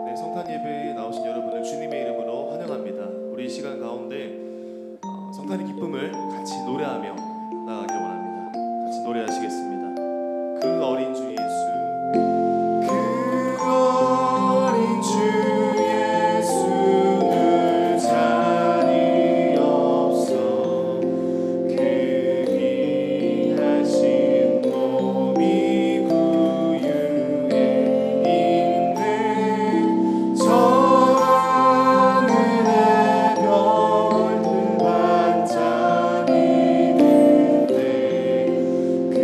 네, 성탄 예배에 나오신 여러분을 주님의 이름으로 환영합니다. 우리 이 시간 가운데 성탄의 기쁨을 같이 노래하며 나아가길 원합니다. 같이 노래하시겠습니다. 그 어린 주 예수, 그 어린 주 예수는 자리 없어 그 귀하신 몸이 구유에 있네. 저 하늘의 별들 반짝이는데 그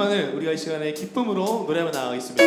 시간을 우리가 이 시간에 기쁨으로 노래하며 나아가겠습니다.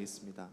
나누겠습니다.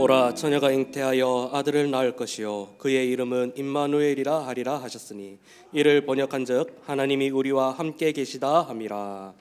보라, 처녀가 잉태하여 아들을 낳을 것이요 그의 이름은 임마누엘이라 하리라 하셨으니 이를 번역한즉 하나님이 우리와 함께 계시다 함이라.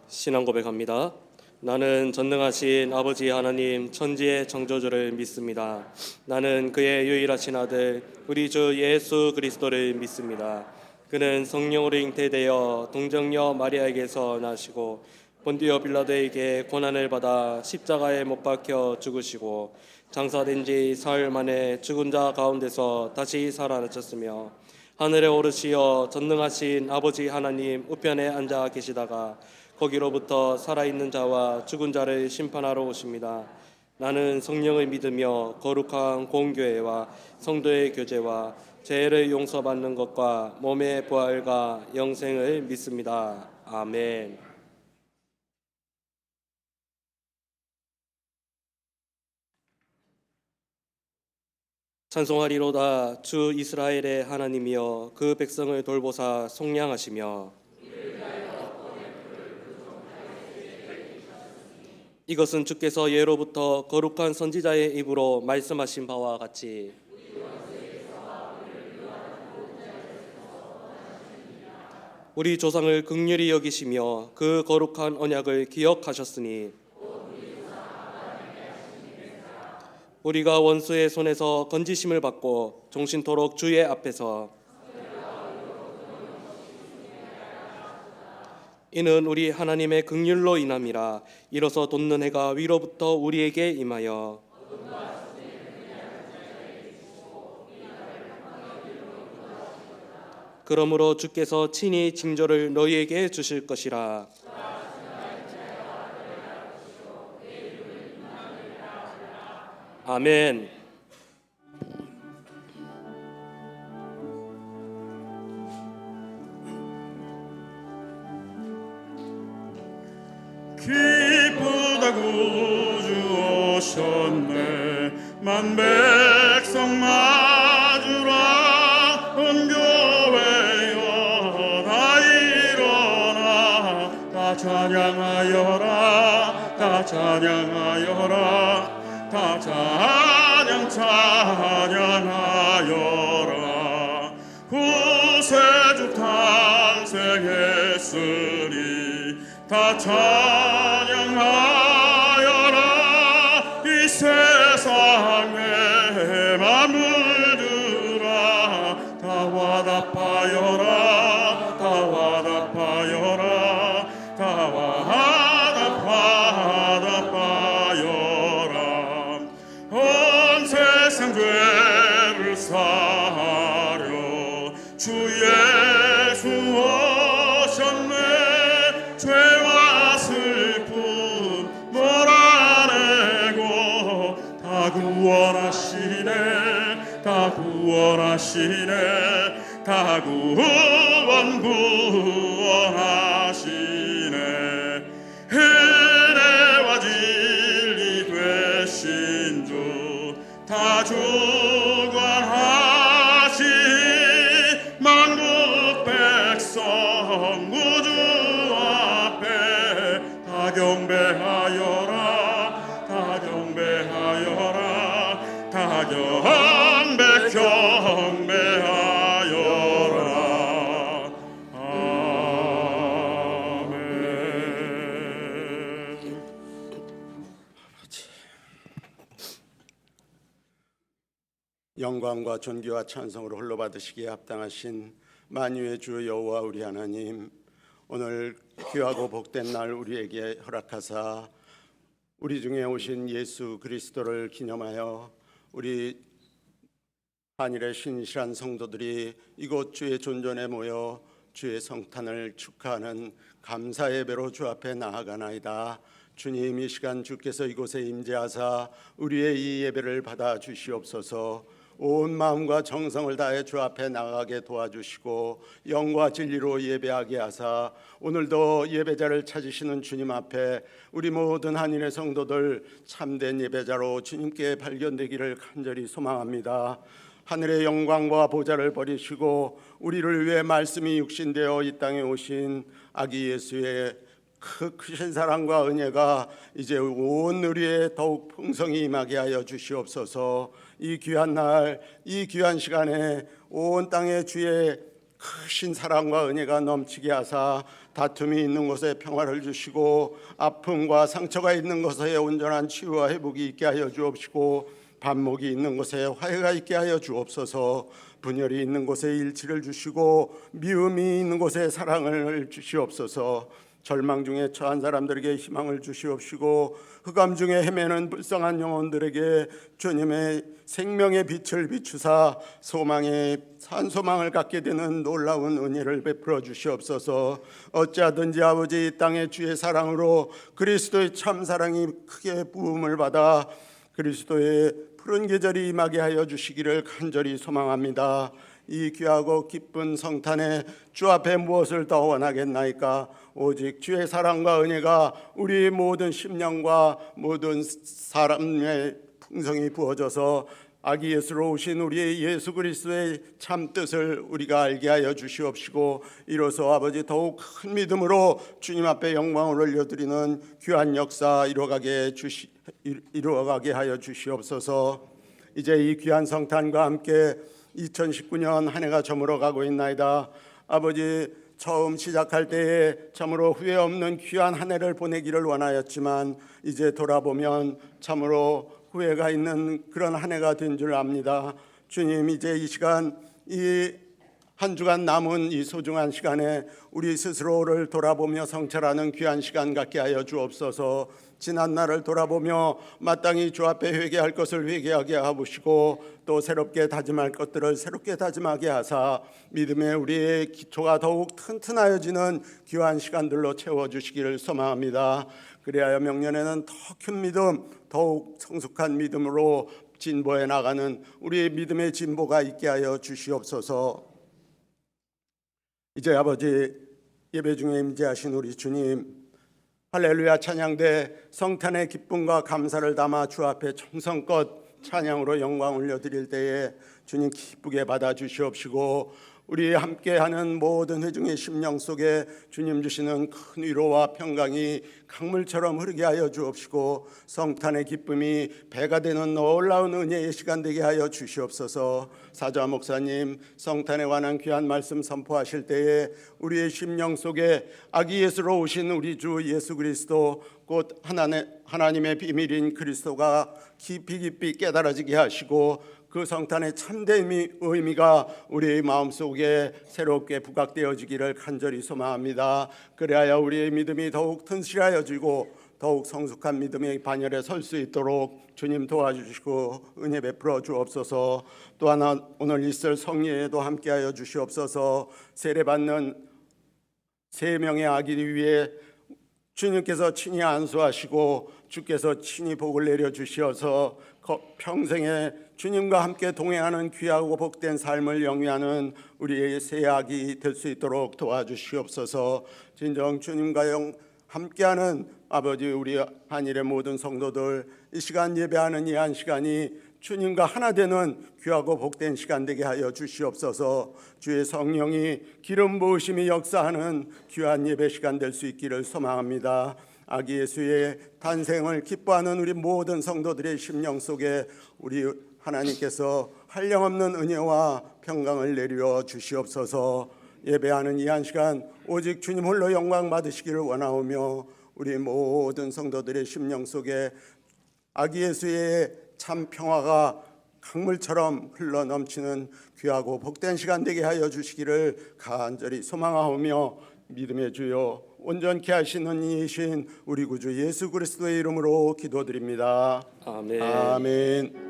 신앙 고백합니다. 나는 전능하신 아버지 하나님 천지의 창조주를 믿습니다. 나는 그의 유일하신 아들 우리 주 예수 그리스도를 믿습니다. 그는 성령으로 잉태되어 동정녀 마리아에게서 나시고 본디오 빌라도에게 고난을 받아 십자가에 못 박혀 죽으시고 장사된 지 사흘 만에 죽은 자 가운데서 다시 살아나셨으며 하늘에 오르시어 전능하신 아버지 하나님 우편에 앉아 계시다가 거기로부터 살아있는 자와 죽은 자를 심판하러 오십니다. 나는 성령을 믿으며 거룩한 공교회와 성도의 교제와 죄를 용서받는 것과 몸의 부활과 영생을 믿습니다. 아멘. 찬송하리로다. 주 이스라엘의 하나님이여 그 백성을 돌보사 속량하시며 이것은 주께서 예로부터 거룩한 선지자의 입으로 말씀하신 바와 같이 우리 조상을 긍휼히 여기시며 그 거룩한 언약을 기억하셨으니 우리가 원수의 손에서 건지심을 받고 종신토록 주의 앞에서 이는 우리 하나님의 긍휼로 인함이라. 이로써 돋는 해가 위로부터 우리에게 임하여 그러므로 주께서 친히 징조를 너희에게 주실 것이라. 아멘. 기쁘다고 주오셨네. 만백성 맞으라. 온 교회여 다 일어나 다 찬양하여라. 찬양하여라 다 찬양하여라 구세주 탄생했으니 다 찬양하여라 이 세상의 만물들아 다 와답하여라 다 와답하여라 다 와답하여라 온 세상 죄를 사하려 주 예수 오셨네 죄와 슬픔 몰아내고 다 구원하시네 다 구원하시네 다 구원하시네 은혜와 진리 되신 주 다 주관하시 만국 백성 우주 앞에 다 경배하여라 다 경배하여라 다 경배하여라 아멘. 영광과 존귀와 찬송으로 홀로 받으시기에 합당하신 만유의 주 여호와 우리 하나님, 오늘 귀하고 복된 날 우리에게 허락하사 우리 중에 오신 예수 그리스도를 기념하여 우리 한일의 신실한 성도들이 이곳 주의 존전에 모여 주의 성탄을 축하하는 감사 예배로 주 앞에 나아가나이다. 주님, 이 시간 주께서 이곳에 임재하사 우리의 이 예배를 받아 주시옵소서. 온 마음과 정성을 다해 주 앞에 나가게 도와주시고 영과 진리로 예배하게 하사 오늘도 예배자를 찾으시는 주님 앞에 우리 모든 한인의 성도들 참된 예배자로 주님께 발견되기를 간절히 소망합니다. 하늘의 영광과 보좌를 버리시고 우리를 위해 말씀이 육신되어 이 땅에 오신 아기 예수의 크신 사랑과 은혜가 이제 온 우리에 더욱 풍성히 임하게 하여 주시옵소서. 이 귀한 날, 이 귀한 시간에 온 땅에 주의 크신 사랑과 은혜가 넘치게 하사 다툼이 있는 곳에 평화를 주시고 아픔과 상처가 있는 곳에 온전한 치유와 회복이 있게 하여 주옵시고 반목이 있는 곳에 화해가 있게 하여 주옵소서. 분열이 있는 곳에 일치를 주시고 미움이 있는 곳에 사랑을 주시옵소서. 절망 중에 처한 사람들에게 희망을 주시옵시고 흑암 중에 헤매는 불쌍한 영혼들에게 주님의 생명의 빛을 비추사 소망의 산소망을 갖게 되는 놀라운 은혜를 베풀어 주시옵소서. 어찌하든지 아버지 이 땅의 주의 사랑으로 그리스도의 참 사랑이 크게 부음을 받아 그리스도의 푸른 계절이 임하게 하여 주시기를 간절히 소망합니다. 이 귀하고 기쁜 성탄에 주 앞에 무엇을 더 원하겠나이까? 오직 주의 사랑과 은혜가 우리 모든 심령과 모든 사람의 풍성이 부어져서 아기 예수로 오신 우리 예수 그리스도의 참 뜻을 우리가 알게 하여 주시옵시고 이로써 아버지 더욱 큰 믿음으로 주님 앞에 영광을 올려드리는 귀한 역사 이루어가게 하여 주시옵소서. 이제 이 귀한 성탄과 함께 2019년 한 해가 저물어가고 있나이다. 아버지, 처음 시작할 때에 참으로 후회 없는 귀한 한 해를 보내기를 원하였지만 이제 돌아보면 참으로 후회가 있는 그런 한 해가 된 줄 압니다. 주님, 이제 이 시간, 이 한 주간 남은 이 소중한 시간에 우리 스스로를 돌아보며 성찰하는 귀한 시간 갖게 하여 주옵소서. 지난 날을 돌아보며 마땅히 주 앞에 회개할 것을 회개하게 하시고 또 새롭게 다짐할 것들을 새롭게 다짐하게 하사 믿음의 우리의 기초가 더욱 튼튼하여지는 귀한 시간들로 채워주시기를 소망합니다. 그리하여 명년에는 더 큰 믿음, 더욱 성숙한 믿음으로 진보해 나가는 우리의 믿음의 진보가 있게 하여 주시옵소서. 이제 아버지, 예배 중에 임재하신 우리 주님, 할렐루야 찬양대 성탄의 기쁨과 감사를 담아 주 앞에 정성껏 찬양으로 영광 올려드릴 때에 주님 기쁘게 받아주시옵시고 우리 함께하는 모든 회중의 심령 속에 주님 주시는 큰 위로와 평강이 강물처럼 흐르게 하여 주옵시고 성탄의 기쁨이 배가 되는 놀라운 은혜의 시간 되게 하여 주시옵소서. 사자 목사님 성탄에 관한 귀한 말씀 선포하실 때에 우리의 심령 속에 아기 예수로 오신 우리 주 예수 그리스도 곧 하나님의 비밀인 그리스도가 깊이 깨달아지게 하시고 그 성탄의 참된 의미가 우리의 마음속에 새롭게 부각되어지기를 간절히 소망합니다. 그래야 우리의 믿음이 더욱 튼실하여지고 더욱 성숙한 믿음의 반열에 설 수 있도록 주님 도와주시고 은혜 베풀어 주옵소서. 또 하나 오늘 있을 성례에도 함께하여 주시옵소서. 세례받는 3명의 아기를 위해 주님께서 친히 안수하시고 주께서 친히 복을 내려 주시어서 평생에 주님과 함께 동행하는 귀하고 복된 삶을 영위하는 우리의 새 아기 될 수 있도록 도와주시옵소서. 진정 주님과 함께하는 아버지 우리 한일의 모든 성도들 이 시간 예배하는 이 한 시간이 주님과 하나 되는 귀하고 복된 시간 되게 하여 주시옵소서. 주의 성령이 기름 부으심이 역사하는 귀한 예배 시간 될 수 있기를 소망합니다. 아기 예수의 탄생을 기뻐하는 우리 모든 성도들의 심령 속에 우리 하나님께서 한량없는 은혜와 평강을 내려 주시옵소서. 예배하는 이 한 시간 오직 주님 홀로 영광 받으시기를 원하오며 우리 모든 성도들의 심령 속에 아기 예수의 참 평화가 강물처럼 흘러 넘치는 귀하고 복된 시간 되게 하여 주시기를 간절히 소망하오며 믿음의 주여 온전케 하시는 이이신 우리 구주 예수 그리스도의 이름으로 기도드립니다. 아멘. 아멘.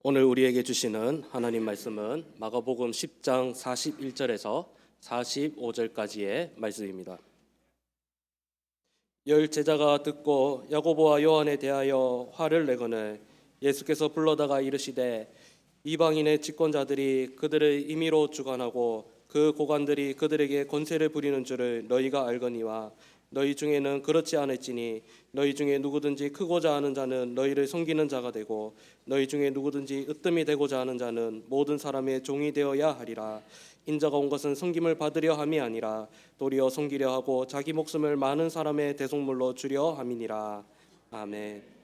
오늘 우리에게 주시는 하나님 말씀은 마가복음 10장 41절에서 45절까지의 말씀입니다. 열 제자가 듣고 야고보와 요한에 대하여 화를 내거늘 예수께서 불러다가 이르시되 이방인의 집권자들이 그들의 임의로 주관하고 그 고관들이 그들에게 권세를 부리는 줄을 너희가 알거니와 너희 중에는 그렇지 않을지니 너희 중에 누구든지 크고자 하는 자는 너희를 섬기는 자가 되고 너희 중에 누구든지 으뜸이 되고자 하는 자는 모든 사람의 종이 되어야 하리라. 인자가 온 것은 섬김을 받으려 함이 아니라 도리어 섬기려 하고 자기 목숨을 많은 사람의 대속물로 주려 함이니라. 아멘.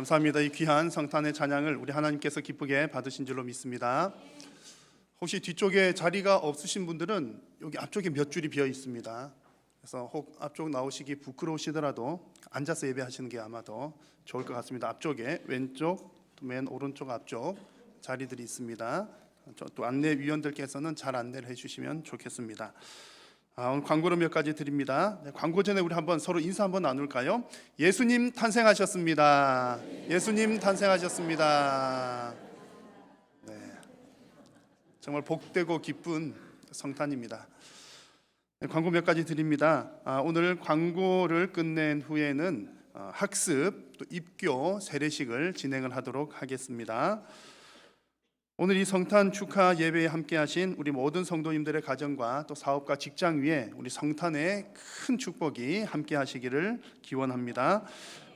감사합니다. 이 귀한 성탄의 찬양을 우리 하나님께서 기쁘게 받으신 줄로 믿습니다. 혹시 뒤쪽에 자리가 없으신 분들은 여기 앞쪽에 몇 줄이 비어 있습니다. 그래서 혹 앞쪽 나오시기 부끄러우시더라도 앉아서 예배하시는 게 아마 더 좋을 것 같습니다. 앞쪽에 왼쪽, 맨 오른쪽 앞쪽 자리들이 있습니다. 또 안내위원들께서는 잘 안내를 해주시면 좋겠습니다. 오늘 광고를 몇 가지 드립니다. 광고 전에 우리 한번 서로 인사 한번 나눌까요? 예수님 탄생하셨습니다. 예수님 탄생하셨습니다. 네, 정말 복되고 기쁜 성탄입니다. 네, 광고 몇 가지 드립니다. 오늘 광고를 끝낸 후에는 학습, 또 입교, 세례식을 진행을 하도록 하겠습니다. 오늘 이 성탄 축하 예배에 함께하신 우리 모든 성도님들의 가정과 또 사업과 직장 위에 우리 성탄의 큰 축복이 함께하시기를 기원합니다.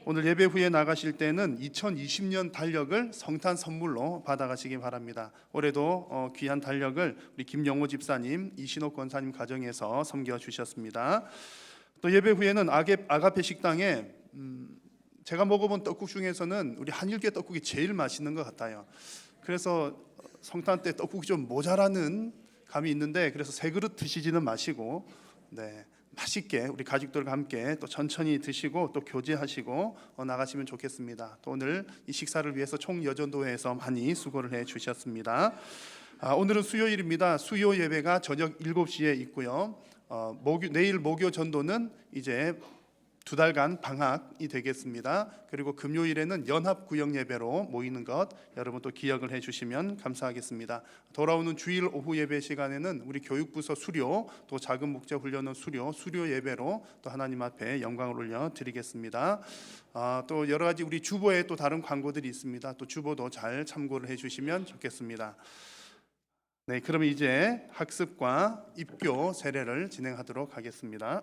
오늘 예배 후에 나가실 때는 2020년 달력을 성탄 선물로 받아가시기 바랍니다. 올해도 귀한 달력을 우리 김영호 집사님, 이신옥 권사님 가정에서 섬겨주셨습니다. 또 예배 후에는 아가페 식당에 제가 먹어본 떡국 중에서는 우리 한일계 떡국이 제일 맛있는 것 같아요. 그래서 성탄 때 떡국이 좀 모자라는 감이 있는데, 그래서 세 그릇 드시지는 마시고 맛있게 우리 가족들과 함께 또 천천히 드시고 또 교제하시고 나가시면 좋겠습니다. 또 오늘 이 식사를 위해서 총여전도회에서 많이 수고를 해 주셨습니다. 오늘은 수요일입니다. 수요 예배가 저녁 7시에 있고요. 내일 목요 전도는 이제 2달간 방학이 되겠습니다. 그리고 금요일에는 연합 구역 예배로 모이는 것 여러분 또 기억을 해주시면 감사하겠습니다. 돌아오는 주일 오후 예배 시간에는 우리 교육부서 수료, 또 작은 목자 훈련원 수료 예배로 또 하나님 앞에 영광을 올려 드리겠습니다. 또 여러 가지 우리 주보에 또 다른 광고들이 있습니다. 또 주보도 잘 참고를 해주시면 좋겠습니다. 네, 그럼 이제 학습과 입교 세례를 진행하도록 하겠습니다.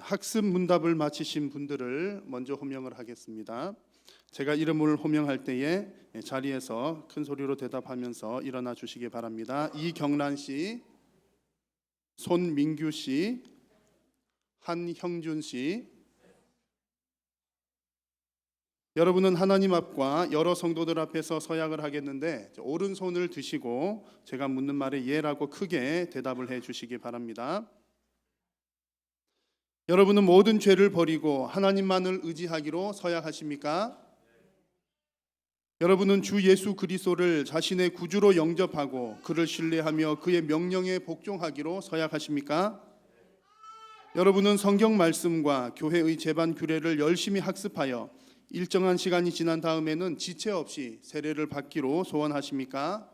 학습 문답을 마치신 분들을 먼저 호명을 하겠습니다. 제가 이름을 호명할 때에 자리에서 큰 소리로 대답하면서 일어나 주시기 바랍니다. 이경란 씨, 손민규 씨, 한형준 씨. 여러분은 하나님 앞과 여러 성도들 앞에서 서약을 하겠는데 오른손을 드시고 제가 묻는 말에 예라고 크게 대답을 해 주시기 바랍니다. 여러분은 모든 죄를 버리고 하나님만을 의지하기로 서약하십니까? 여러분은 주 예수 그리스도를 자신의 구주로 영접하고 그를 신뢰하며 그의 명령에 복종하기로 서약하십니까? 여러분은 성경 말씀과 교회의 제반 규례를 열심히 학습하여 일정한 시간이 지난 다음에는 지체 없이 세례를 받기로 소원하십니까?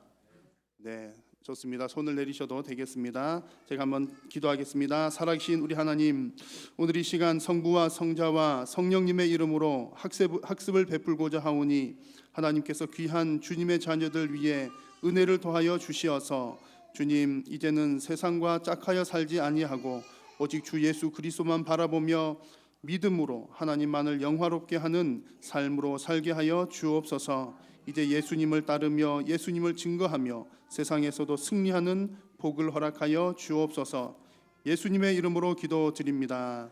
네, 좋습니다. 손을 내리셔도 되겠습니다. 제가 한번 기도하겠습니다. 살아계신 우리 하나님, 오늘 이 시간 성부와 성자와 성령님의 이름으로 학습을 베풀고자 하오니 하나님께서 귀한 주님의 자녀들 위해 은혜를 더하여 주시어서 주님, 이제는 세상과 짝하여 살지 아니하고 오직 주 예수 그리스도만 바라보며 믿음으로 하나님만을 영화롭게 하는 삶으로 살게 하여 주옵소서. 이제 예수님을 따르며 예수님을 증거하며 세상에서도 승리하는 복을 허락하여 주옵소서. 예수님의 이름으로 기도드립니다.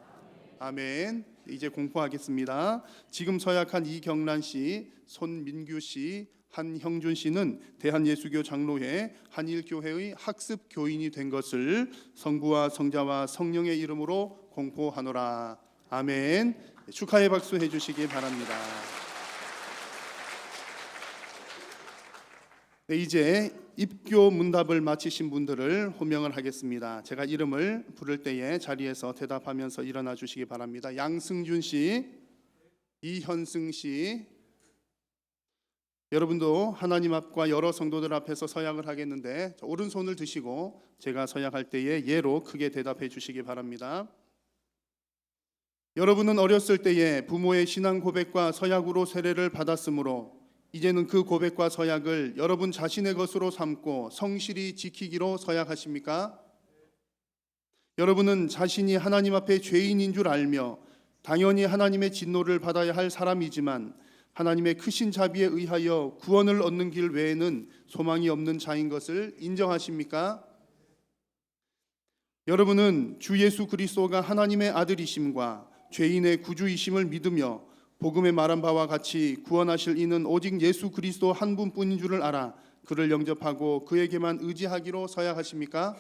아멘. 이제 공포하겠습니다. 지금 서약한 이경란 씨, 손민규 씨, 한형준 씨는 대한예수교 장로회 한일교회의 학습 교인이 된 것을 성부와 성자와 성령의 이름으로 공포하노라. 아멘. 축하의 박수 해주시기 바랍니다. 네, 이제 입교 문답을 마치신 분들을 호명을 하겠습니다. 제가 이름을 부를 때에 자리에서 대답하면서 일어나 주시기 바랍니다. 양승준 씨, 이현승 씨. 여러분도 하나님 앞과 여러 성도들 앞에서 서약을 하겠는데 오른손을 드시고 제가 서약할 때에 예로 크게 대답해 주시기 바랍니다. 여러분은 어렸을 때에 부모의 신앙 고백과 서약으로 세례를 받았으므로 이제는 그 고백과 서약을 여러분 자신의 것으로 삼고 성실히 지키기로 서약하십니까? 여러분은 자신이 하나님 앞에 죄인인 줄 알며 당연히 하나님의 진노를 받아야 할 사람이지만 하나님의 크신 자비에 의하여 구원을 얻는 길 외에는 소망이 없는 자인 것을 인정하십니까? 여러분은 주 예수 그리스도가 하나님의 아들이심과 죄인의 구주이심을 믿으며 복음에 말한 바와 같이 구원하실 이는 오직 예수 그리스도 한 분뿐인 줄을 알아 그를 영접하고 그에게만 의지하기로 서약하십니까?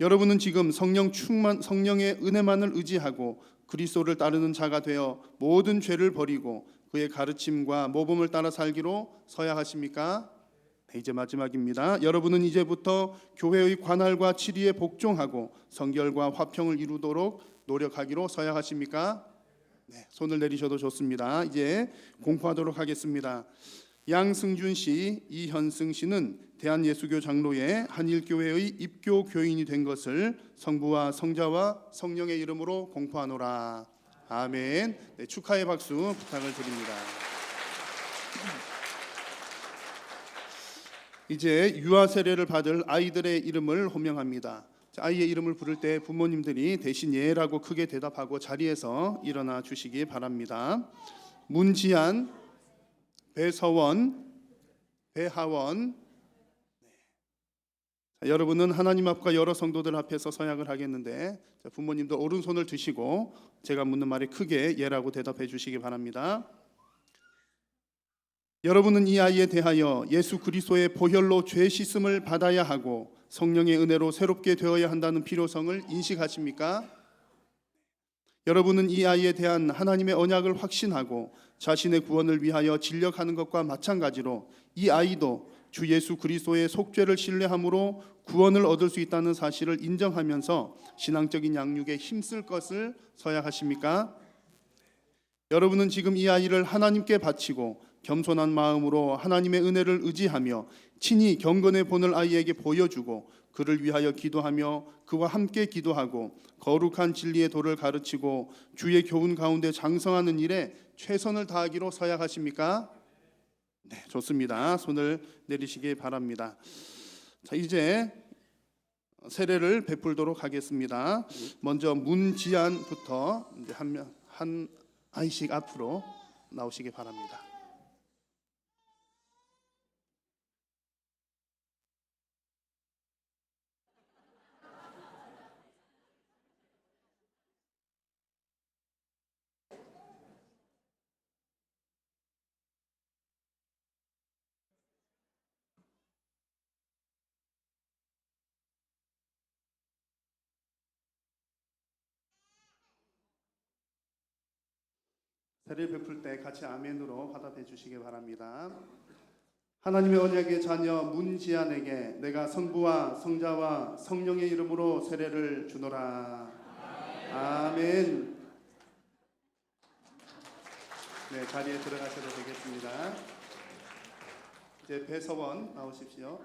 여러분은 지금 성령의 은혜만을 의지하고 그리스도를 따르는 자가 되어 모든 죄를 버리고 그의 가르침과 모범을 따라 살기로 서약하십니까? 네, 이제 마지막입니다. 여러분은 이제부터 교회의 관할과 치리에 복종하고 성결과 화평을 이루도록 노력하기로 서약하십니까? 네, 손을 내리셔도 좋습니다. 이제 공포하도록 하겠습니다. 양승준 씨, 이현승 씨는 대한예수교 장로의 한일교회의 입교 교인이 된 것을 성부와 성자와 성령의 이름으로 공포하노라. 아멘. 네, 축하의 박수 부탁을 드립니다. 이제 유아 세례를 받을 아이들의 이름을 호명합니다. 아이의 이름을 부를 때 부모님들이 대신 예라고 크게 대답하고 자리에서 일어나 주시기 바랍니다. 문지안, 배서원, 배하원. 여러분은 하나님 앞과 여러 성도들 앞에서 서약을 하겠는데 부모님도 오른손을 드시고 제가 묻는 말에 크게 예라고 대답해 주시기 바랍니다. 여러분은 이 아이에 대하여 예수 그리스도의 보혈로 죄 씻음을 받아야 하고 성령의 은혜로 새롭게 되어야 한다는 필요성을 인식하십니까? 여러분은 이 아이에 대한 하나님의 언약을 확신하고 자신의 구원을 위하여 진력하는 것과 마찬가지로 이 아이도 주 예수 그리스도의 속죄를 신뢰함으로 구원을 얻을 수 있다는 사실을 인정하면서 신앙적인 양육에 힘쓸 것을 서약하십니까? 여러분은 지금 이 아이를 하나님께 바치고 겸손한 마음으로 하나님의 은혜를 의지하며 친히 경건의 본을 아이에게 보여주고 그를 위하여 기도하며 그와 함께 기도하고 거룩한 진리의 도를 가르치고 주의 교훈 가운데 장성하는 일에 최선을 다하기로 서약하십니까? 네, 좋습니다. 손을 내리시기 바랍니다. 자, 이제 세례를 베풀도록 하겠습니다. 먼저 문지안부터 이제 한 아이씩 앞으로 나오시기 바랍니다. 세례를 베풀 때 같이 아멘으로 화답해 주시기 바랍니다. 하나님의 언약의 자녀 문지안에게 내가 성부와 성자와 성령의 이름으로 세례를 주노라. 아멘. 네, 자리에 들어가셔도 되겠습니다. 이제 배서원 나오십시오.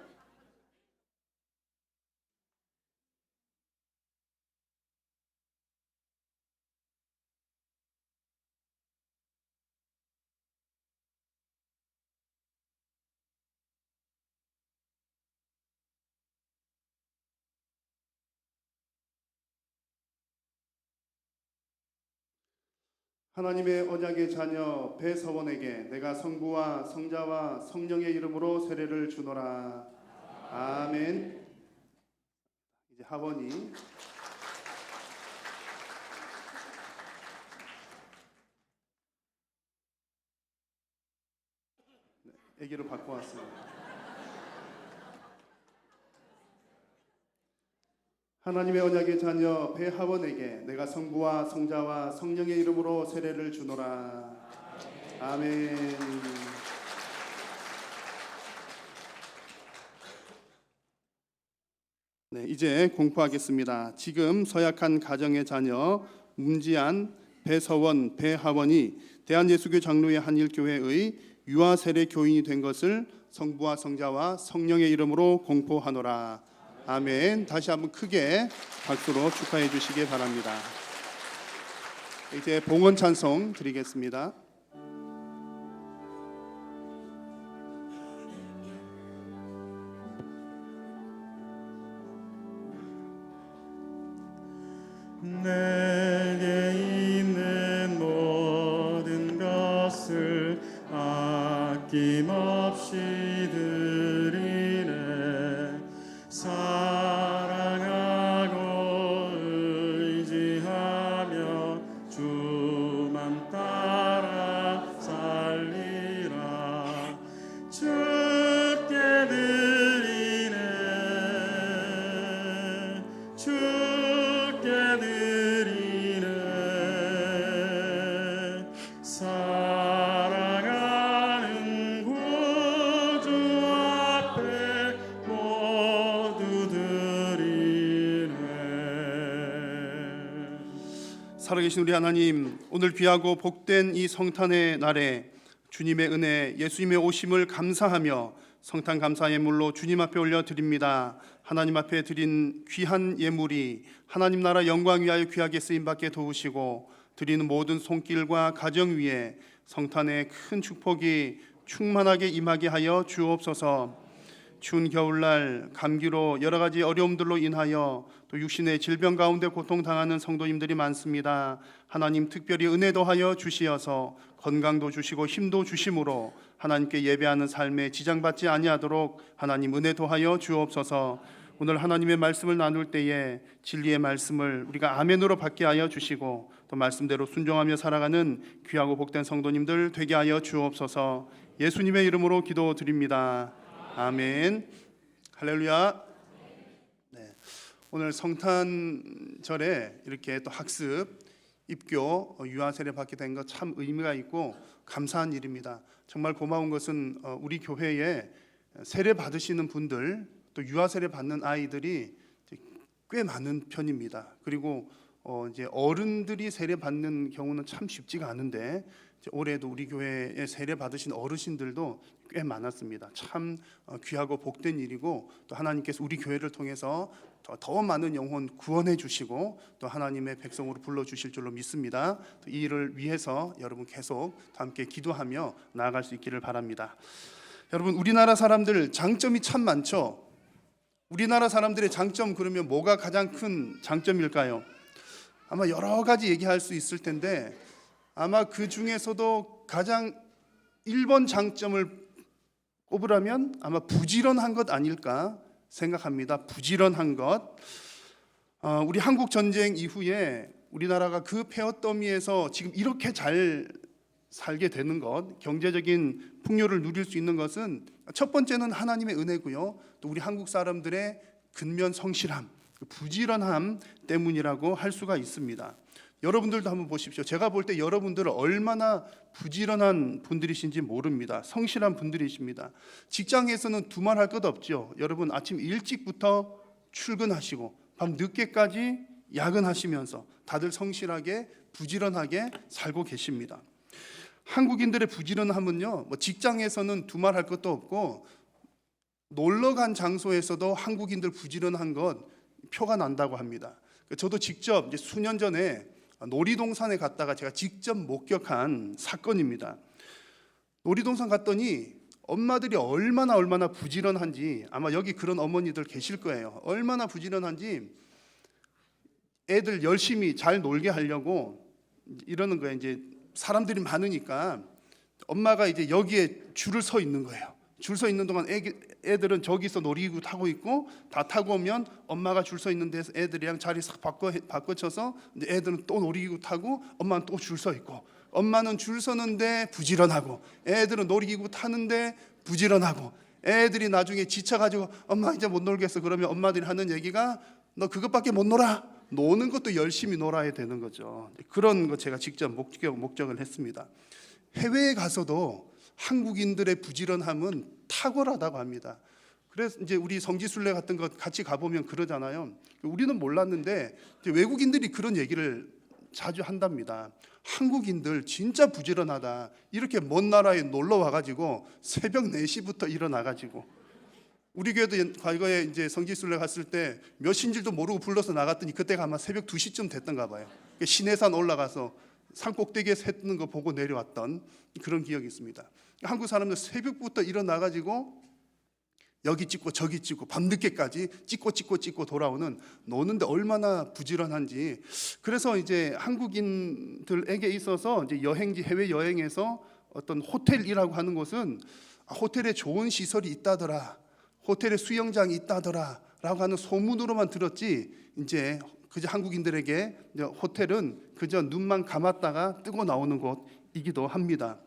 하나님의 언약의 자녀 배서원에게 내가 성부와 성자와 성령의 이름으로 세례를 주노라. 아멘. 이제 하원이 아기를 바꿔 왔습니다. 하나님의 언약의 자녀 배하원에게 내가 성부와 성자와 성령의 이름으로 세례를 주노라. 아멘. 네, 이제 공포하겠습니다. 지금 서약한 가정의 자녀 문지안, 배서원, 배하원이 대한예수교 장로회 한일교회의 유아 세례 교인이 된 것을 성부와 성자와 성령의 이름으로 공포하노라. 아멘. 다시 한번 크게 박수로 축하해 주시기 바랍니다. 이제 봉헌 찬송 드리겠습니다. 내게 있는 모든 것을 사랑하고 의지하며 주만 따라 살리라. 주께 드리네 주께 드리네 사랑하는 구주 앞에 모두 드리네. 살아계신 우리 하나님, 오늘 귀하고 복된 이 성탄의 날에 주님의 은혜, 예수님의 오심을 감사하며 성탄 감사 예물로 주님 앞에 올려드립니다. 하나님 앞에 드린 귀한 예물이 하나님 나라 영광 위하여 귀하게 쓰임받게 도우시고, 드리는 모든 손길과 가정 위에 성탄의 큰 축복이 충만하게 임하게 하여 주옵소서. 추운 겨울날 감기로 여러 가지 어려움들로 인하여 또 육신의 질병 가운데 고통당하는 성도님들이 많습니다. 하나님 특별히 은혜 더하여 주시어서 건강도 주시고 힘도 주심으로 하나님께 예배하는 삶에 지장받지 아니하도록 하나님 은혜 더하여 주옵소서. 오늘 하나님의 말씀을 나눌 때에 진리의 말씀을 우리가 아멘으로 받게 하여 주시고, 또 말씀대로 순종하며 살아가는 귀하고 복된 성도님들 되게 하여 주옵소서. 예수님의 이름으로 기도드립니다. 아멘. 할렐루야. 네. 오늘 성탄절에 이렇게 또 학습, 입교, 유아 세례 받게 된 것 참 의미가 있고 감사한 일입니다. 정말 고마운 것은 우리 교회에 세례 받으시는 분들, 또 유아 세례 받는 아이들이 꽤 많은 편입니다. 그리고 이제 어른들이 세례 받는 경우는 참 쉽지가 않은데, 올해도 우리 교회에 세례 받으신 어르신들도 꽤 많았습니다. 참 귀하고 복된 일이고, 또 하나님께서 우리 교회를 통해서 더 많은 영혼 구원해 주시고 또 하나님의 백성으로 불러 주실 줄로 믿습니다. 이 일을 위해서 여러분 계속 함께 기도하며 나아갈 수 있기를 바랍니다. 여러분, 우리나라 사람들 장점이 참 많죠. 우리나라 사람들의 장점, 그러면 뭐가 가장 큰 장점일까요? 아마 여러 가지 얘기할 수 있을 텐데, 아마 그 중에서도 가장 1번 장점을 꼽으라면 아마 부지런한 것 아닐까 생각합니다. 부지런한 것. 우리 한국 전쟁 이후에 우리나라가 그 폐허더미에서 지금 이렇게 잘 살게 되는 것, 경제적인 풍요를 누릴 수 있는 것은 첫 번째는 하나님의 은혜고요, 또 우리 한국 사람들의 근면 성실함, 부지런함 때문이라고 할 수가 있습니다. 여러분들도 한번 보십시오. 제가 볼 때 여러분들은 얼마나 부지런한 분들이신지 모릅니다. 성실한 분들이십니다. 직장에서는 두말할 것 없죠. 여러분 아침 일찍부터 출근하시고 밤 늦게까지 야근하시면서 다들 성실하게 부지런하게 살고 계십니다. 한국인들의 부지런함은요, 직장에서는 두말할 것도 없고 놀러 간 장소에서도 한국인들 부지런한 것 표가 난다고 합니다. 저도 직접 이제 수년 전에 놀이동산에 갔다가 제가 직접 목격한 사건입니다. 놀이동산 갔더니 엄마들이 얼마나 부지런한지, 아마 여기 그런 어머니들 계실 거예요. 얼마나 부지런한지 애들 열심히 잘 놀게 하려고 이러는 거예요. 이제 사람들이 많으니까 엄마가 이제 여기에 줄을 서 있는 거예요. 줄 서 있는 동안 애들은 저기서 놀이기구 타고 있고, 다 타고 오면 엄마가 줄 서 있는 데서 애들이랑 자리 싹 바꿔쳐서 애들은 또 놀이기구 타고, 엄마는 또 줄 서 있고, 엄마는 줄 서는데 부지런하고, 애들은 놀이기구 타는데 부지런하고, 애들이 나중에 지쳐가지고 엄마 이제 못 놀겠어 그러면 엄마들이 하는 얘기가 너 그것밖에 못 놀아. 노는 것도 열심히 놀아야 되는 거죠. 그런 거 제가 직접 목격을 했습니다. 해외에 가서도 한국인들의 부지런함은 탁월하다고 합니다. 그래서 이제 우리 성지순례 같은 거 같이 가보면 그러잖아요. 우리는 몰랐는데 외국인들이 그런 얘기를 자주 한답니다. 한국인들 진짜 부지런하다. 이렇게 먼 나라에 놀러 와가지고 새벽 4시부터 일어나가지고, 우리 교회도 과거에 이제 성지순례 갔을 때 몇 신줄도 모르고 불러서 나갔더니 그때가 아마 새벽 2시쯤 됐던가 봐요. 신해산 올라가서 산 꼭대기에 새 뜨는 거 보고 내려왔던 그런 기억이 있습니다. 한국 사람들 새벽부터 일어나가지고 여기 찍고 저기 찍고 밤늦게까지 찍고 돌아오는, 노는데 얼마나 부지런한지. 그래서 이제 한국인들에게 있어서 이제 여행지, 해외 여행에서 어떤 호텔이라고 하는 곳은 호텔에 좋은 시설이 있다더라, 호텔에 수영장이 있다더라라고 하는 소문으로만 들었지 이제 그저 한국인들에게 이제 호텔은 그저 눈만 감았다가 뜨고 나오는 곳이기도 합니다.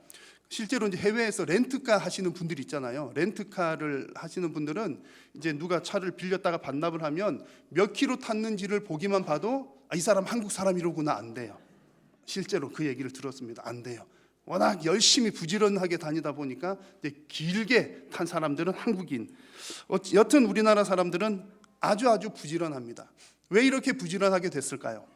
실제로 이제 해외에서 렌트카 하시는 분들 있잖아요. 렌트카를 하시는 분들은 이제 누가 차를 빌렸다가 반납을 하면 몇 킬로 탔는지를 보기만 봐도 이 사람 한국 사람이로구나 안 돼요. 실제로 그 얘기를 들었습니다. 안 돼요. 워낙 열심히 부지런하게 다니다 보니까 길게 탄 사람들은 한국인. 여튼 우리나라 사람들은 아주 부지런합니다. 왜 이렇게 부지런하게 됐을까요?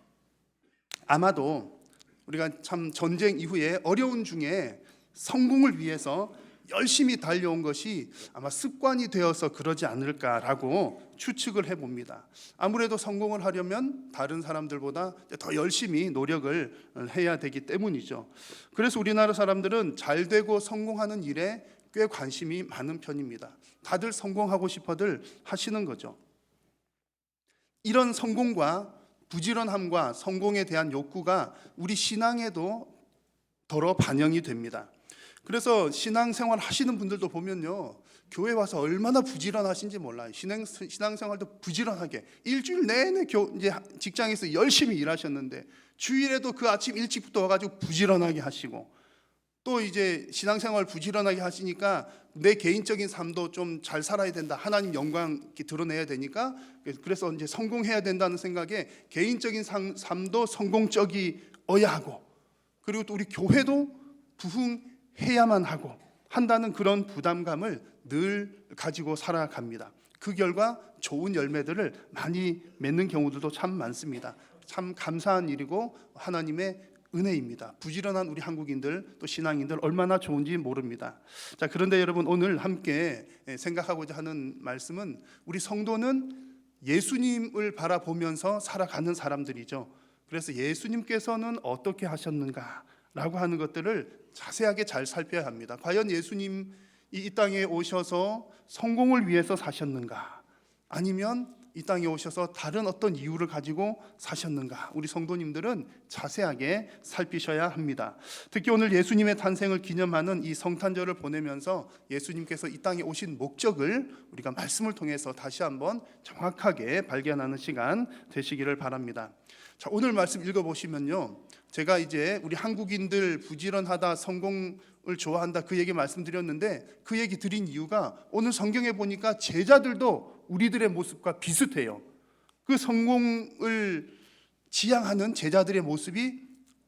아마도 우리가 참 전쟁 이후에 어려운 중에 성공을 위해서 열심히 달려온 것이 아마 습관이 되어서 그러지 않을까라고 추측을 해봅니다. 아무래도 성공을 하려면 다른 사람들보다 더 열심히 노력을 해야 되기 때문이죠. 그래서 우리나라 사람들은 잘 되고 성공하는 일에 꽤 관심이 많은 편입니다. 다들 성공하고 싶어들 하시는 거죠. 이런 성공과 부지런함과 성공에 대한 욕구가 우리 신앙에도 더러 반영이 됩니다. 그래서 신앙생활 하시는 분들도 보면요, 교회 와서 얼마나 부지런하신지 몰라요. 신앙생활도 부지런하게 일주일 내내 이제 직장에서 열심히 일하셨는데 주일에도 그 아침 일찍부터 와가지고 부지런하게 하시고, 또 이제 신앙생활 부지런하게 하시니까 내 개인적인 삶도 좀 잘 살아야 된다, 하나님 영광 드러내야 되니까, 그래서 이제 성공해야 된다는 생각에 개인적인 삶도 성공적이어야 하고, 그리고 또 우리 교회도 부흥해야만 하고 한다는 그런 부담감을 늘 가지고 살아갑니다. 그 결과 좋은 열매들을 많이 맺는 경우들도 참 많습니다. 참 감사한 일이고 하나님의 은혜입니다. 부지런한 우리 한국인들 또 신앙인들 얼마나 좋은지 모릅니다. 자, 그런데 여러분, 오늘 함께 생각하고자 하는 말씀은 우리 성도는 예수님을 바라보면서 살아가는 사람들이죠. 그래서 예수님께서는 어떻게 하셨는가라고 하는 것들을 자세하게 잘 살펴야 합니다. 과연 예수님이 이 땅에 오셔서 성공을 위해서 사셨는가, 아니면 이 땅에 오셔서 다른 어떤 이유를 가지고 사셨는가, 우리 성도님들은 자세하게 살피셔야 합니다. 특히 오늘 예수님의 탄생을 기념하는 이 성탄절을 보내면서 예수님께서 이 땅에 오신 목적을 우리가 말씀을 통해서 다시 한번 정확하게 발견하는 시간 되시기를 바랍니다. 자, 오늘 말씀 읽어보시면요, 제가 이제 우리 한국인들 부지런하다, 성공을 좋아한다, 그 얘기 말씀드렸는데, 그 얘기 드린 이유가 오늘 성경에 보니까 제자들도 우리들의 모습과 비슷해요. 그 성공을 지향하는 제자들의 모습이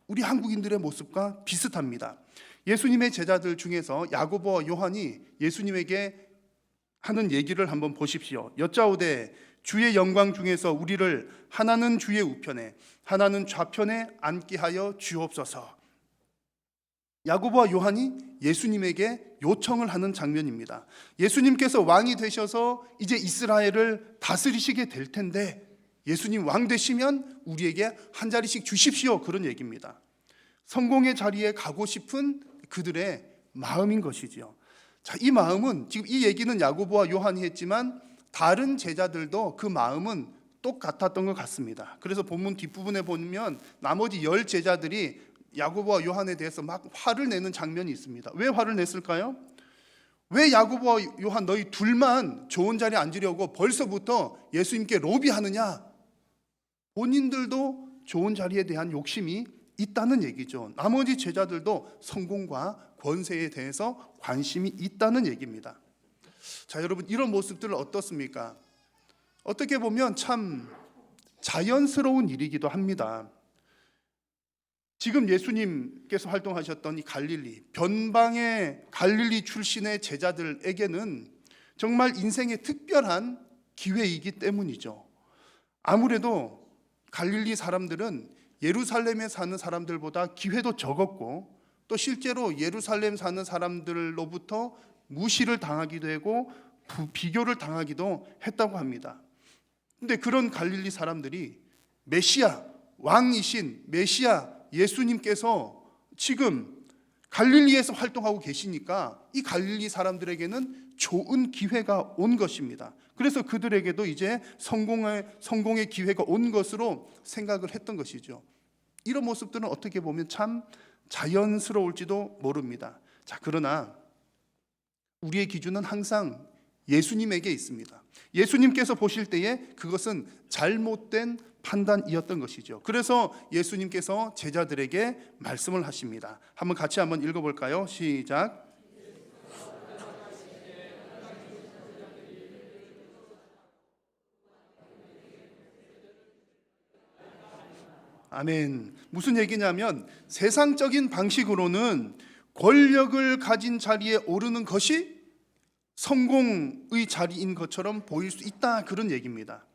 우리 한국인들의 모습과 비슷합니다. 예수님의 제자들 중에서 야고보와 요한이 예수님에게 하는 얘기를 한번 보십시오. 여짜오되 주의 영광 중에서 우리를 하나는 주의 우편에 하나는 좌편에 앉게 하여 주옵소서. 야고보와 요한이 예수님에게 요청을 하는 장면입니다. 예수님께서 왕이 되셔서 이제 이스라엘을 다스리시게 될 텐데 예수님 왕 되시면 우리에게 한 자리씩 주십시오, 그런 얘기입니다. 성공의 자리에 가고 싶은 그들의 마음인 것이지요. 자, 이 마음은, 지금 이 얘기는 야고보와 요한이 했지만 다른 제자들도 그 마음은 똑같았던 것 같습니다. 그래서 본문 뒷부분에 보면 나머지 10 제자들이 야고보와 요한에 대해서 막 화를 내는 장면이 있습니다. 왜 화를 냈을까요? 왜 야고보와 요한 너희 둘만 좋은 자리에 앉으려고 벌써부터 예수님께 로비하느냐? 본인들도 좋은 자리에 대한 욕심이 있다는 얘기죠. 나머지 제자들도 성공과 권세에 대해서 관심이 있다는 얘기입니다. 자, 여러분, 이런 모습들은 어떻습니까? 어떻게 보면 참 자연스러운 일이기도 합니다. 지금 예수님께서 활동하셨던 이 갈릴리, 변방의 갈릴리 출신의 제자들에게는 정말 인생의 특별한 기회이기 때문이죠. 아무래도 갈릴리 사람들은 예루살렘에 사는 사람들보다 기회도 적었고, 또 실제로 예루살렘 사는 사람들로부터 무시를 당하기도 하고 비교를 당하기도 했다고 합니다. 근데 그런 갈릴리 사람들이 메시아, 왕이신 메시아 예수님께서 지금 갈릴리에서 활동하고 계시니까 이 갈릴리 사람들에게는 좋은 기회가 온 것입니다. 그래서 그들에게도 이제 성공의 기회가 온 것으로 생각을 했던 것이죠. 이런 모습들은 어떻게 보면 참 자연스러울지도 모릅니다. 자, 그러나 우리의 기준은 항상 예수님에게 있습니다. 예수님께서 보실 때에 그것은 잘못된 판단이었던 것이죠. 그래서 예수님께서 제자들에게 말씀을 하십니다. 한번 같이 한번 읽어볼까요? 시작. 아멘. 무슨 얘기냐면 세상적인 방식으로는 권력을 가진 자리에 오르는 것이 성공의 자리인 것처럼 보일 수 있다, 그런 얘기입니다.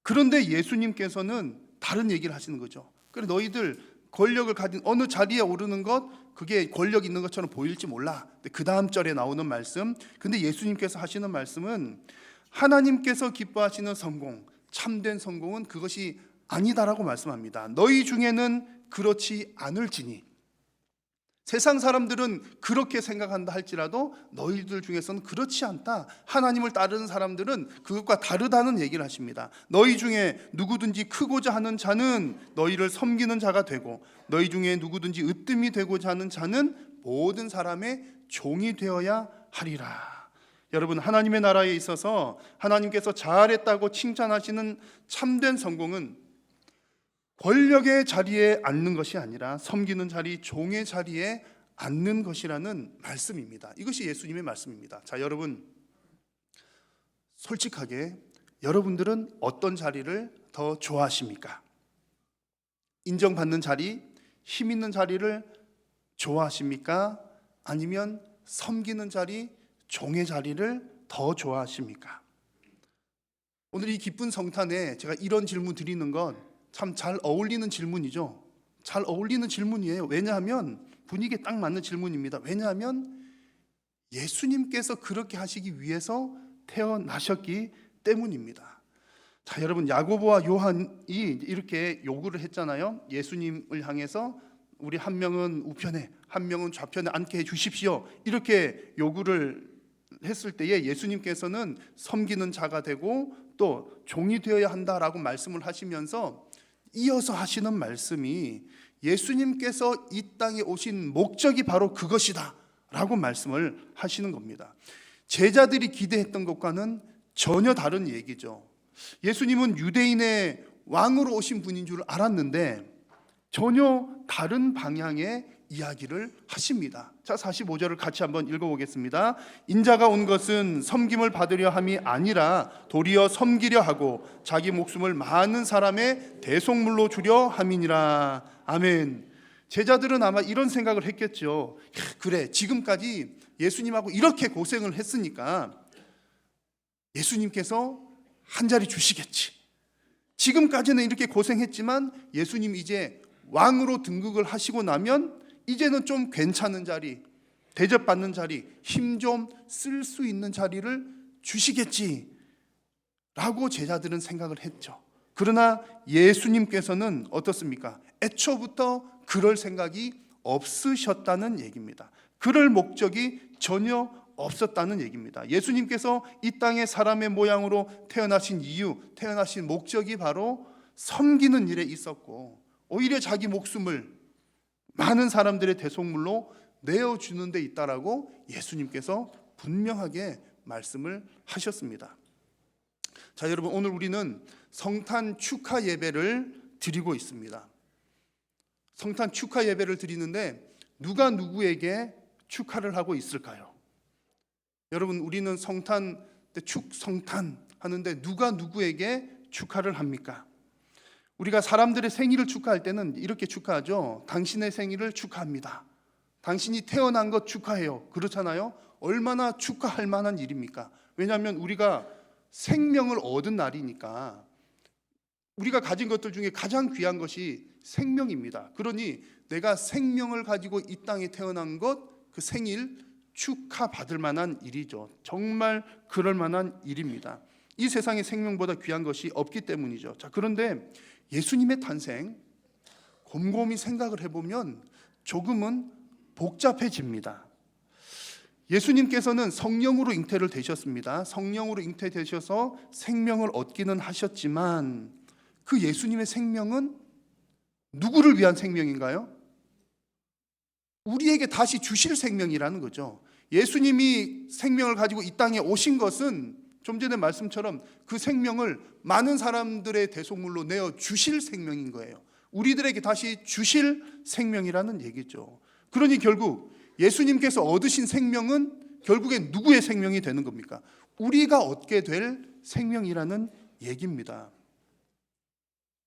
그런데 예수님께서는 다른 얘기를 하시는 거죠. 그래, 너희들 권력을 가진 어느 자리에 오르는 것, 그게 권력 있는 것처럼 보일지 몰라. 그 다음 절에 나오는 말씀, 근데 예수님께서 하시는 말씀은 하나님께서 기뻐하시는 성공, 참된 성공은 그것이 아니다라고 말씀합니다. 너희 중에는 그렇지 않을지니, 세상 사람들은 그렇게 생각한다 할지라도 너희들 중에서는 그렇지 않다. 하나님을 따르는 사람들은 그것과 다르다는 얘기를 하십니다. 너희 중에 누구든지 크고자 하는 자는 너희를 섬기는 자가 되고, 너희 중에 누구든지 으뜸이 되고자 하는 자는 모든 사람의 종이 되어야 하리라. 여러분, 하나님의 나라에 있어서 하나님께서 잘했다고 칭찬하시는 참된 성공은 권력의 자리에 앉는 것이 아니라 섬기는 자리, 종의 자리에 앉는 것이라는 말씀입니다. 이것이 예수님의 말씀입니다. 자, 여러분, 솔직하게 여러분들은 어떤 자리를 더 좋아하십니까? 인정받는 자리, 힘 있는 자리를 좋아하십니까? 아니면 섬기는 자리, 종의 자리를 더 좋아하십니까? 오늘 이 기쁜 성탄에 제가 이런 질문 드리는 건 참 잘 어울리는 질문이죠. 잘 어울리는 질문이에요. 왜냐하면 분위기에 딱 맞는 질문입니다. 왜냐하면 예수님께서 그렇게 하시기 위해서 태어나셨기 때문입니다. 자, 여러분, 야고보와 요한이 이렇게 요구를 했잖아요. 예수님을 향해서 우리 한 명은 우편에 한 명은 좌편에 앉게 해 주십시오, 이렇게 요구를 했을 때에 예수님께서는 섬기는 자가 되고 또 종이 되어야 한다라고 말씀을 하시면서 이어서 하시는 말씀이 예수님께서 이 땅에 오신 목적이 바로 그것이다 라고 말씀을 하시는 겁니다. 제자들이 기대했던 것과는 전혀 다른 얘기죠. 예수님은 유대인의 왕으로 오신 분인 줄 알았는데 전혀 다른 방향의 이야기를 하십니다. 자, 45절을 같이 한번 읽어보겠습니다. 인자가 온 것은 섬김을 받으려 함이 아니라 도리어 섬기려 하고 자기 목숨을 많은 사람의 대속물로 주려 함이니라. 아멘. 제자들은 아마 이런 생각을 했겠죠. 그래, 지금까지 예수님하고 이렇게 고생을 했으니까 예수님께서 한 자리 주시겠지. 지금까지는 이렇게 고생했지만 예수님 이제 왕으로 등극을 하시고 나면 이제는 좀 괜찮은 자리, 대접받는 자리, 힘 좀 쓸 수 있는 자리를 주시겠지 라고 제자들은 생각을 했죠. 그러나 예수님께서는 어떻습니까? 애초부터 그럴 생각이 없으셨다는 얘기입니다. 그럴 목적이 전혀 없었다는 얘기입니다. 예수님께서 이 땅에 사람의 모양으로 태어나신 이유, 태어나신 목적이 바로 섬기는 일에 있었고, 오히려 자기 목숨을 많은 사람들의 대속물로 내어주는 데 있다라고 예수님께서 분명하게 말씀을 하셨습니다. 자, 여러분, 오늘 우리는 성탄 축하 예배를 드리고 있습니다. 성탄 축하 예배를 드리는데 누가 누구에게 축하를 하고 있을까요? 여러분, 우리는 성탄 때 성탄 하는데 누가 누구에게 축하를 합니까? 우리가 사람들의 생일을 축하할 때는 이렇게 축하하죠. 당신의 생일을 축하합니다. 당신이 태어난 것 축하해요. 그렇잖아요. 얼마나 축하할 만한 일입니까? 왜냐하면 우리가 생명을 얻은 날이니까. 우리가 가진 것들 중에 가장 귀한 것이 생명입니다. 그러니 내가 생명을 가지고 이 땅에 태어난 것, 그 생일 축하받을 만한 일이죠. 정말 그럴 만한 일입니다. 이 세상에 생명보다 귀한 것이 없기 때문이죠. 자, 그런데 예수님의 탄생, 곰곰이 생각을 해보면 조금은 복잡해집니다. 예수님께서는 성령으로 잉태를 되셨습니다. 성령으로 잉태되셔서 생명을 얻기는 하셨지만 그 예수님의 생명은 누구를 위한 생명인가요? 우리에게 다시 주실 생명이라는 거죠. 예수님이 생명을 가지고 이 땅에 오신 것은 좀 전에 말씀처럼 그 생명을 많은 사람들의 대속물로 내어 주실 생명인 거예요. 우리들에게 다시 주실 생명이라는 얘기죠. 그러니 결국 예수님께서 얻으신 생명은 결국엔 누구의 생명이 되는 겁니까? 우리가 얻게 될 생명이라는 얘기입니다.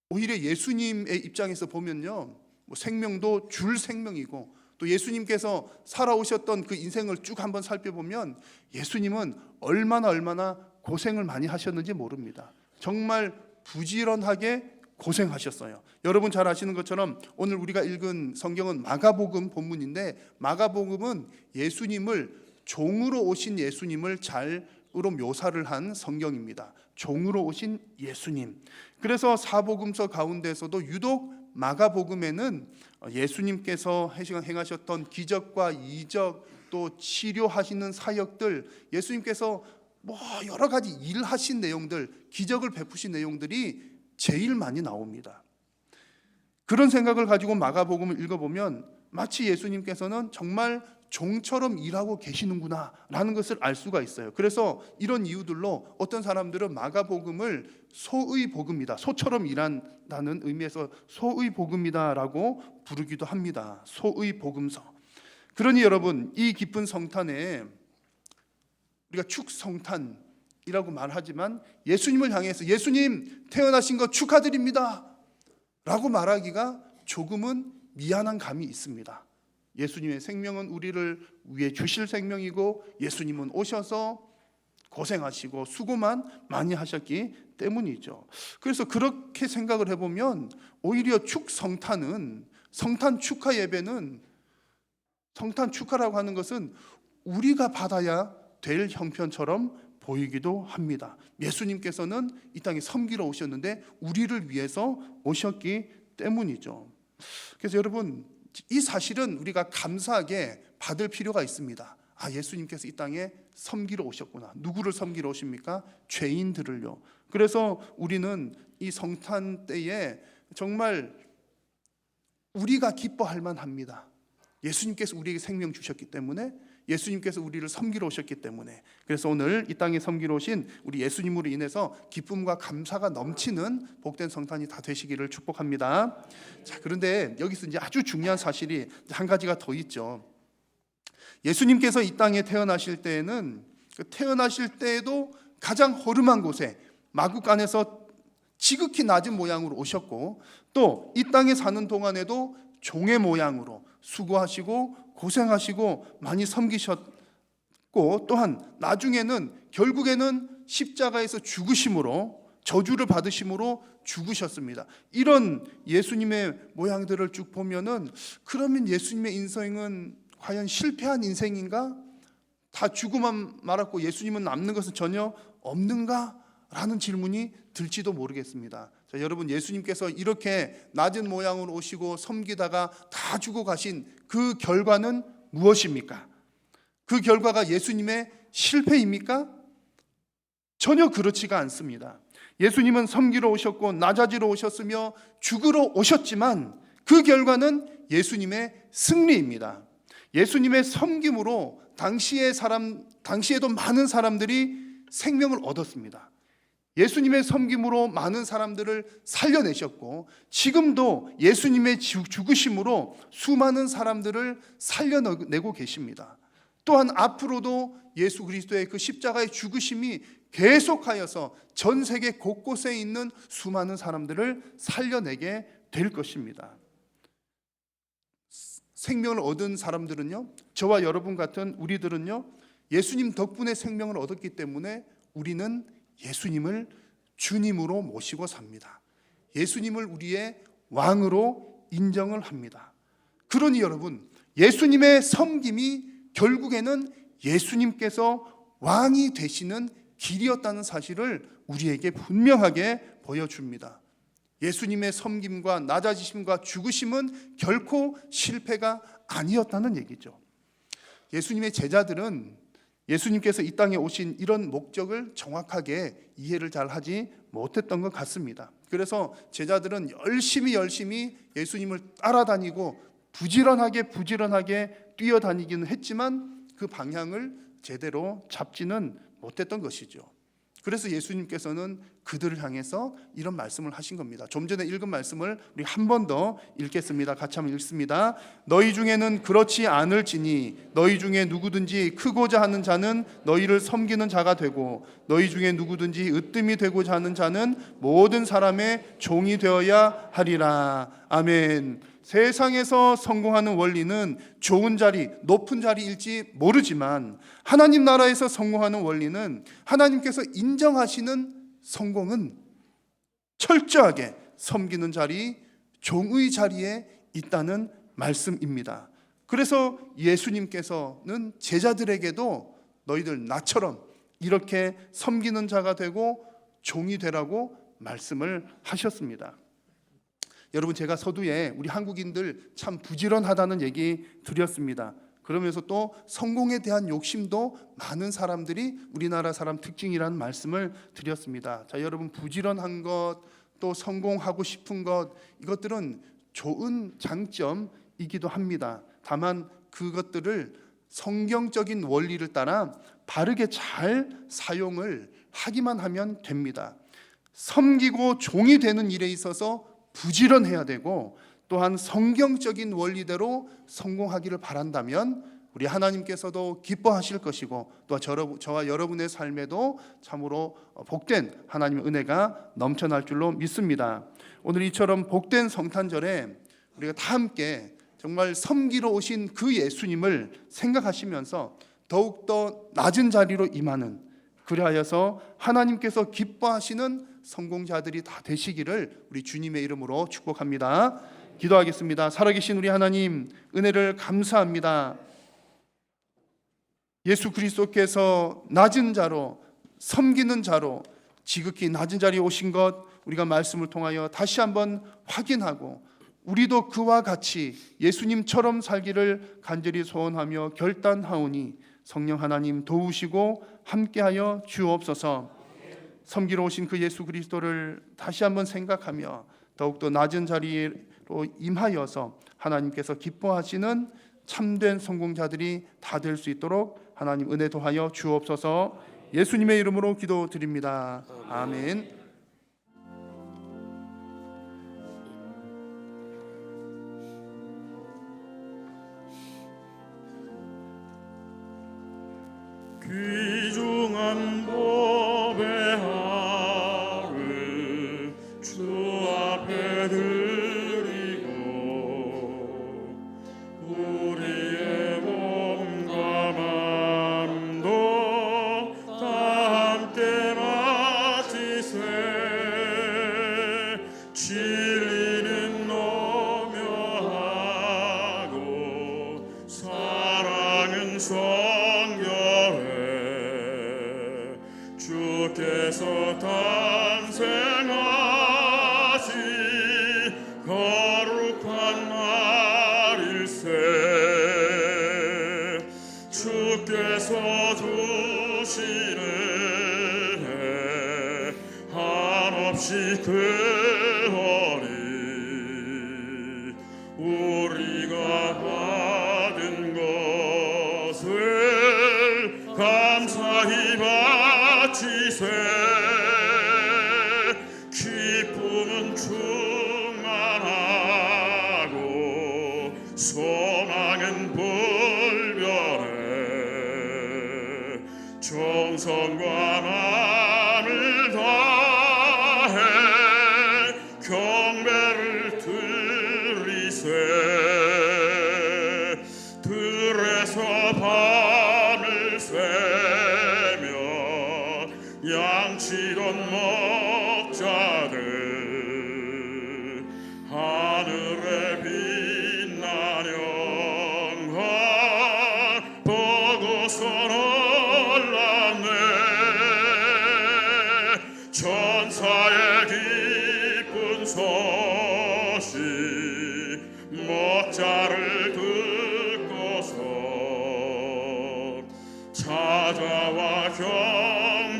오히려 예수님의 입장에서 보면요, 생명도 줄 생명이고, 또 예수님께서 살아오셨던 그 인생을 쭉 한번 살펴보면 예수님은 얼마나 고생을 많이 하셨는지 모릅니다. 정말 부지런하게 고생하셨어요. 여러분 잘 아시는 것처럼 오늘 우리가 읽은 성경은 마가복음 본문인데, 마가복음은 예수님을 종으로 오신 예수님을 잘으로 묘사를 한 성경입니다. 종으로 오신 예수님. 그래서 사복음서 가운데서도 유독 마가복음에는 예수님께서 행하셨던 기적과 이적, 또 치료하시는 사역들, 예수님께서 여러 가지 일하신 내용들, 기적을 베푸신 내용들이 제일 많이 나옵니다. 그런 생각을 가지고 마가복음을 읽어보면 마치 예수님께서는 정말 종처럼 일하고 계시는구나 라는 것을 알 수가 있어요. 그래서 이런 이유들로 어떤 사람들은 마가복음을 소의 복음이다, 소처럼 일한다는 의미에서 소의 복음이다 라고 부르기도 합니다. 소의 복음서. 그러니 여러분, 이 기쁜 성탄에 우리가 축성탄이라고 말하지만 예수님을 향해서 예수님 태어나신 것 축하드립니다 라고 말하기가 조금은 미안한 감이 있습니다. 예수님의 생명은 우리를 위해 주실 생명이고, 예수님은 오셔서 고생하시고 수고만 많이 하셨기 때문이죠. 그래서 그렇게 생각을 해보면 오히려 축성탄은, 성탄 축하 예배는, 성탄 축하라고 하는 것은 우리가 받아야 될 형편처럼 보이기도 합니다. 예수님께서는 이 땅에 섬기러 오셨는데 우리를 위해서 오셨기 때문이죠. 그래서 여러분, 이 사실은 우리가 감사하게 받을 필요가 있습니다. 예수님께서 이 땅에 섬기러 오셨구나. 누구를 섬기러 오십니까? 죄인들을요. 그래서 우리는 이 성탄 때에 정말 우리가 기뻐할 만합니다. 예수님께서 우리에게 생명 주셨기 때문에, 예수님께서 우리를 섬기러 오셨기 때문에. 그래서 오늘 이 땅에 섬기러 오신 우리 예수님으로 인해서 기쁨과 감사가 넘치는 복된 성탄이 다 되시기를 축복합니다. 자, 그런데 여기서 이제 아주 중요한 사실이 한 가지가 더 있죠. 예수님께서 이 땅에 태어나실 때에는, 태어나실 때에도 가장 허름한 곳에 마구간에서 지극히 낮은 모양으로 오셨고, 또 이 땅에 사는 동안에도 종의 모양으로 수고하시고 고생하시고 많이 섬기셨고, 또한 나중에는 결국에는 십자가에서 죽으심으로, 저주를 받으심으로 죽으셨습니다. 이런 예수님의 모양들을 쭉 보면은, 그러면 예수님의 인생은 과연 실패한 인생인가? 다 죽고만 말았고 예수님은 남는 것은 전혀 없는가? 라는 질문이 들지도 모르겠습니다. 자, 여러분, 예수님께서 이렇게 낮은 모양으로 오시고 섬기다가 다 죽어 가신 그 결과는 무엇입니까? 그 결과가 예수님의 실패입니까? 전혀 그렇지가 않습니다. 예수님은 섬기러 오셨고 낮아지러 오셨으며 죽으러 오셨지만 그 결과는 예수님의 승리입니다. 예수님의 섬김으로 당시에도 많은 사람들이 생명을 얻었습니다. 예수님의 섬김으로 많은 사람들을 살려내셨고, 지금도 예수님의 죽으심으로 수많은 사람들을 살려내고 계십니다. 또한 앞으로도 예수 그리스도의 그 십자가의 죽으심이 계속하여서 전 세계 곳곳에 있는 수많은 사람들을 살려내게 될 것입니다. 생명을 얻은 사람들은요, 저와 여러분 같은 우리들은요, 예수님 덕분에 생명을 얻었기 때문에 우리는 예수님을 주님으로 모시고 삽니다. 예수님을 우리의 왕으로 인정을 합니다. 그러니 여러분, 예수님의 섬김이 결국에는 예수님께서 왕이 되시는 길이었다는 사실을 우리에게 분명하게 보여줍니다. 예수님의 섬김과 낮아지심과 죽으심은 결코 실패가 아니었다는 얘기죠. 예수님의 제자들은 예수님께서 이 땅에 오신 이런 목적을 정확하게 이해를 잘 하지 못했던 것 같습니다. 그래서 제자들은 열심히 예수님을 따라다니고 부지런하게 뛰어다니기는 했지만 그 방향을 제대로 잡지는 못했던 것이죠. 그래서 예수님께서는 그들을 향해서 이런 말씀을 하신 겁니다. 좀 전에 읽은 말씀을 우리 한 번 더 읽겠습니다. 같이 한번 읽습니다. 너희 중에는 그렇지 않을지니 너희 중에 누구든지 크고자 하는 자는 너희를 섬기는 자가 되고 너희 중에 누구든지 으뜸이 되고자 하는 자는 모든 사람의 종이 되어야 하리라. 아멘. 세상에서 성공하는 원리는 좋은 자리, 높은 자리일지 모르지만 하나님 나라에서 성공하는 원리는 하나님께서 인정하시는 성공은 철저하게 섬기는 자리, 종의 자리에 있다는 말씀입니다. 그래서 예수님께서는 제자들에게도 너희들 나처럼 이렇게 섬기는 자가 되고 종이 되라고 말씀을 하셨습니다. 여러분, 제가 서두에 우리 한국인들 참 부지런하다는 얘기 드렸습니다. 그러면서 또 성공에 대한 욕심도 많은 사람들이 우리나라 사람 특징이라는 말씀을 드렸습니다. 자, 여러분, 부지런한 것, 또 성공하고 싶은 것, 이것들은 좋은 장점이기도 합니다. 다만 그것들을 성경적인 원리를 따라 바르게 잘 사용을 하기만 하면 됩니다. 섬기고 종이 되는 일에 있어서 부지런해야 되고 또한 성경적인 원리대로 성공하기를 바란다면 우리 하나님께서도 기뻐하실 것이고 또 저와 여러분의 삶에도 참으로 복된 하나님의 은혜가 넘쳐날 줄로 믿습니다. 오늘 이처럼 복된 성탄절에 우리가 다 함께 정말 섬기러 오신 그 예수님을 생각하시면서 더욱더 낮은 자리로 임하는, 그리하여서 하나님께서 기뻐하시는 성공자들이 다 되시기를 우리 주님의 이름으로 축복합니다. 기도하겠습니다. 살아계신 우리 하나님, 은혜를 감사합니다. 예수 그리스도께서 낮은 자로, 섬기는 자로 지극히 낮은 자리에 오신 것 우리가 말씀을 통하여 다시 한번 확인하고 우리도 그와 같이 예수님처럼 살기를 간절히 소원하며 결단하오니 성령 하나님 도우시고 함께하여 주옵소서. 섬기러 오신 그 예수 그리스도를 다시 한번 생각하며 더욱더 낮은 자리로 임하여서 하나님께서 기뻐하시는 참된 성공자들이 다 될 수 있도록 하나님 은혜 도하여 주옵소서. 예수님의 이름으로 기도드립니다. 아멘. 귀중한 법의 하를 주 앞에 드리고 우리의 몸과 마음도 다 함께 바치세. 진리는 노묘하고 사랑은 성결해. 주께서 탄생하신 거룩한 날일세. 주께서 주시는 해 한없이 그허리. 우리가 받은 것을 감사히 바치세. 기쁨은 충만하고 소망은 불변해. 정성과 마음을 다해 경배를 드리세. 들에서 밤을 새며 양치던 목자들 하늘에 빛나는 영광 보고서 놀랐네. 천사의 기쁜 소식 목자를 듣고서 찾아와 경배하며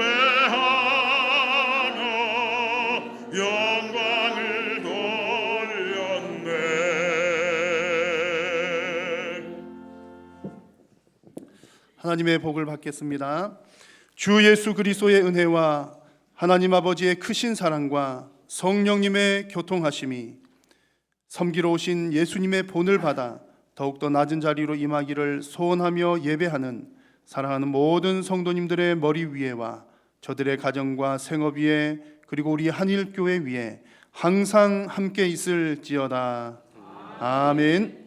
영광을 돌렸네. 하나님의 복을 받겠습니다. 주 예수 그리스도의 은혜와 하나님 아버지의 크신 사랑과 성령님의 교통하심이 섬기러 오신 예수님의 본을 받아 더욱더 낮은 자리로 임하기를 소원하며 예배하는 사랑하는 모든 성도님들의 머리 위에와 저들의 가정과 생업 위에 그리고 우리 한일교회 위에 항상 함께 있을지어다. 아멘.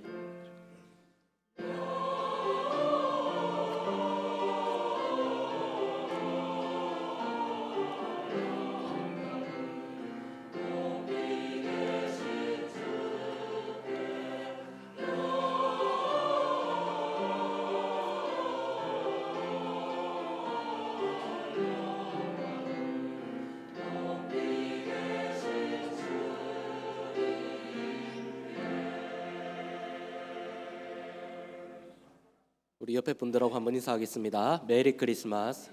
우리 옆에 분들하고 한번 인사하겠습니다. 메리 크리스마스.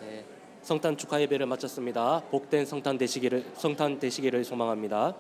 네, 성탄 축하 예배를 마쳤습니다. 복된 성탄 되시기를 소망합니다.